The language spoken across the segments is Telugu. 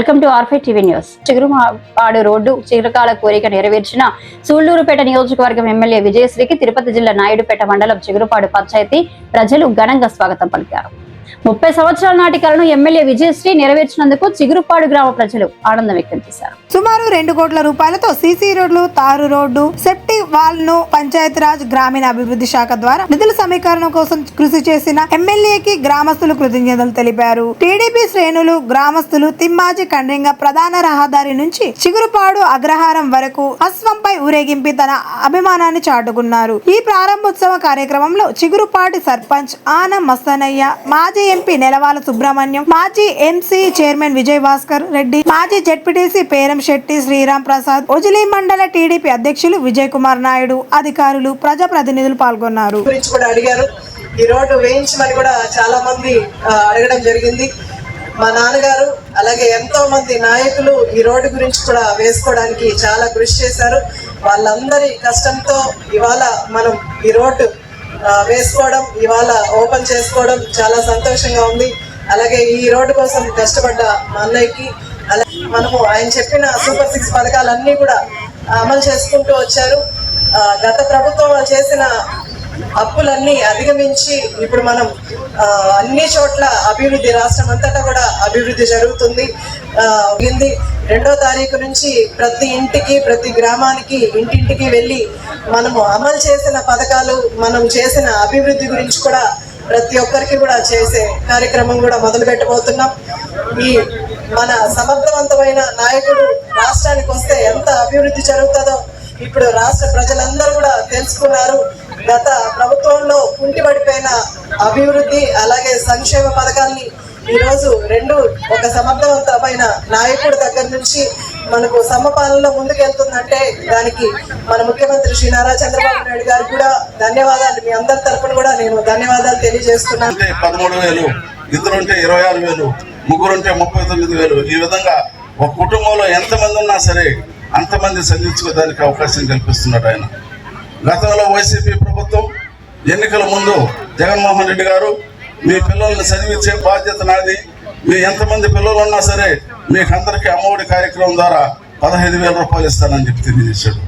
Welcome to R5 TV news. Chigurupadu road చిరకాల కోరిక నెరవేర్చిన సూళ్లూరుపేట నియోజకవర్గం ఎమ్మెల్యే విజయశ్రీకి తిరుపతి జిల్లా నాయుడుపేట మండలం చిగురుపాడు పంచాయతీ ప్రజలు ఘనంగా స్వాగతం పలికారు. 30 సంవత్సరాల నాటి కలను ఎమ్మెల్యే విజయశ్రీ నెరవేర్చినందుకు చిగురుపాడు గ్రామ ప్రజలు ఆనందం వ్యక్తం చేశారు. సుమారు 2 కోట్ల రూపాయలతో సీసీ రోడ్లు, తారు రోడ్డు, సెప్టీ వాల్ ను పంచాయతీరాజ్ గ్రామీణ అభివృద్ధి శాఖ ద్వారా నిధుల సమీకరణ కోసం కృషి చేసిన ఎమ్మెల్యేకి గ్రామస్తులు కృతజ్ఞతలు తెలిపారు. టీడీపీ శ్రేణులు, గ్రామస్తులు తిమ్మాజీ కండ్రింగ ప్రధాన రహదారి నుంచి చిగురుపాడు అగ్రహారం వరకు అశ్వంపై ఊరేగింపి తన అభిమానాన్ని చాటుకున్నారు. ఈ ప్రారంభోత్సవ కార్యక్రమంలో చిగురుపాటి సర్పంచ్ ఆన మస్తనయ్య, మాజీ ఎంపీ నెలవాల సుబ్రహ్మణ్యం, మాజీ ఎంసీ చైర్మన్ విజయ్ భాస్కర్ రెడ్డి, మాజీ జెడ్పీటీసీ పేరం శెట్టి శ్రీరామ్ ప్రసాద్, ఒజిలి మండల టీడీపీ అధ్యక్షులు విజయ్ కుమార్ నాయుడు, అధికారులు, ప్రజాప్రతినిధులు పాల్గొన్నారు. ఈ రోడ్డు వేయించమని కూడా చాలా మంది అడగడం జరిగింది. మా నాన్నగారు అలాగే ఎంతో మంది నాయకులు ఈ రోడ్డు గురించి కూడా వేసుకోవడానికి చాలా కృషి చేశారు. వాళ్ళందరి కష్టంతో ఇవాళ మనం ఈ రోడ్డు వేసుకోవడం, ఇవాళ ఓపెన్ చేసుకోవడం చాలా సంతోషంగా ఉంది. అలాగే ఈ రోడ్డు కోసం కష్టపడ్డ మా అన్నయ్యకి, అలాగే మనము ఆయన చెప్పిన సూపర్ 6 పథకాలన్నీ కూడా అమలు చేసుకుంటూ వచ్చారు. గత ప్రభుత్వం చేసిన అప్పులన్నీ అధిగమించి ఇప్పుడు మనం అన్ని చోట్ల అభివృద్ధి, రాష్ట్రం అంతటా కూడా అభివృద్ధి జరుగుతుంది. 2వ తారీఖు నుంచి ప్రతి ఇంటికి, ప్రతి గ్రామానికి, ఇంటింటికి వెళ్ళి మనము అమలు చేసిన పథకాలు, మనం చేసిన అభివృద్ధి గురించి కూడా ప్రతి ఒక్కరికి కూడా చేసే కార్యక్రమం కూడా మొదలు పెట్టబోతున్నాం. ఈ మన సమర్థవంతమైన నాయకుడు రాష్ట్రానికి వస్తే ఎంత అభివృద్ధి జరుగుతుందో ఇప్పుడు రాష్ట్ర ప్రజలందరూ కూడా తెలుసుకున్నారు. గత ప్రభుత్వంలో కుంటిపడిపోయిన అభివృద్ధి అలాగే సంక్షేమ పథకాల్ని ఈరోజు ఒక సమర్థవంతమైన నాయకుడి దగ్గర నుంచి మనకు సమపాలనలో ముందుకెళ్తుందంటే దానికి మన ముఖ్యమంత్రి శ్రీ నారా చంద్రబాబు నాయుడు గారికి కూడా ధన్యవాదాలు. మీ అందరి తరఫున కూడా నేను ధన్యవాదాలు తెలియజేస్తున్నాను. 13,000, ఇద్దరుంటే 26,000, ముగ్గురుంటే 39,000. ఈ విధంగా ఒక కుటుంబంలో ఎంతమంది ఉన్నా సరే అంతమంది సంధించుకోవడానికి అవకాశం కల్పిస్తున్నాడు ఆయన. గతంలో వైసీపీ ప్రభుత్వం ఎన్నికల ముందు జగన్మోహన్ రెడ్డి గారు మీ పిల్లల్ని చదివించే బాధ్యత నాది, మీ ఎంతమంది పిల్లలు ఉన్నా సరే మీకు అందరికీ అమ్మఒడి కార్యక్రమం ద్వారా 15,000 రూపాయలు ఇస్తానని చెప్పి తెలియజేశాడు.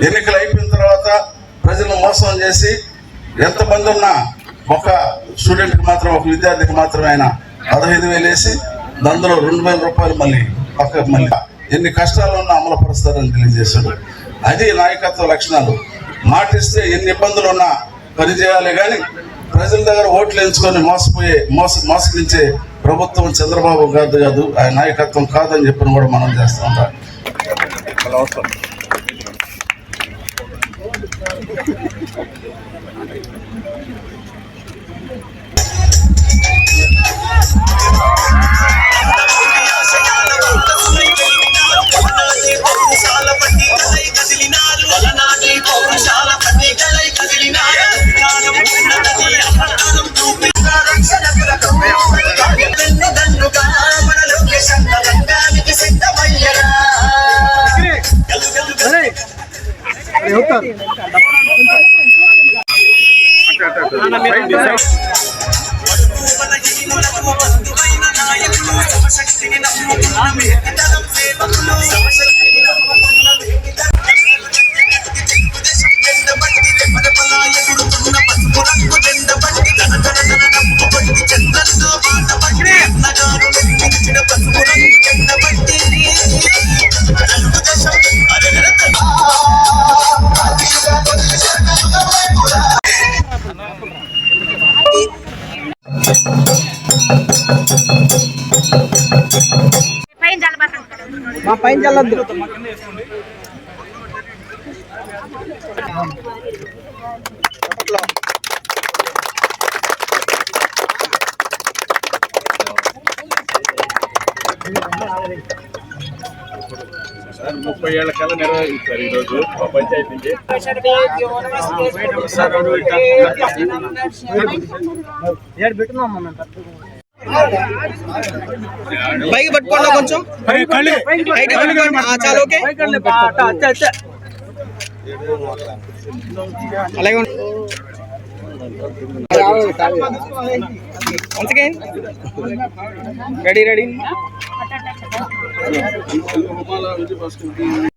ఎన్నికలు అయిపోయిన తర్వాత ప్రజలను మోసం చేసి ఎంతమంది ఉన్నా ఒక స్టూడెంట్కి మాత్రం, ఒక విద్యార్థికి మాత్రమే ఆయన 15,000 వేసి అందులో 2,000 రూపాయలు మళ్ళీ ఎన్ని కష్టాలు ఉన్నా అమలు పరుస్తారని తెలియజేశాడు. అది నాయకత్వ లక్షణాలు. మాటిస్తే ఎన్ని ఇబ్బందులు ఉన్నా పనిచేయాలి కానీ ప్రజల దగ్గర ఓట్లు ఎంచుకొని మోసగించే ప్రభుత్వం చంద్రబాబు గారు కాదు, ఆయన నాయకత్వం కాదని చెప్పని కూడా మనం చేస్తూ ఉంటాం. మా పైన చల్లద్దు. సార్ 30 ఏళ్ల కళ నెరవేర్చారు ఈరోజు మా పంచాయతీ నుంచి. పైకి పట్టుకోండి కొంచెం, చాలా ఓకే. అలాగే Once again. Ready.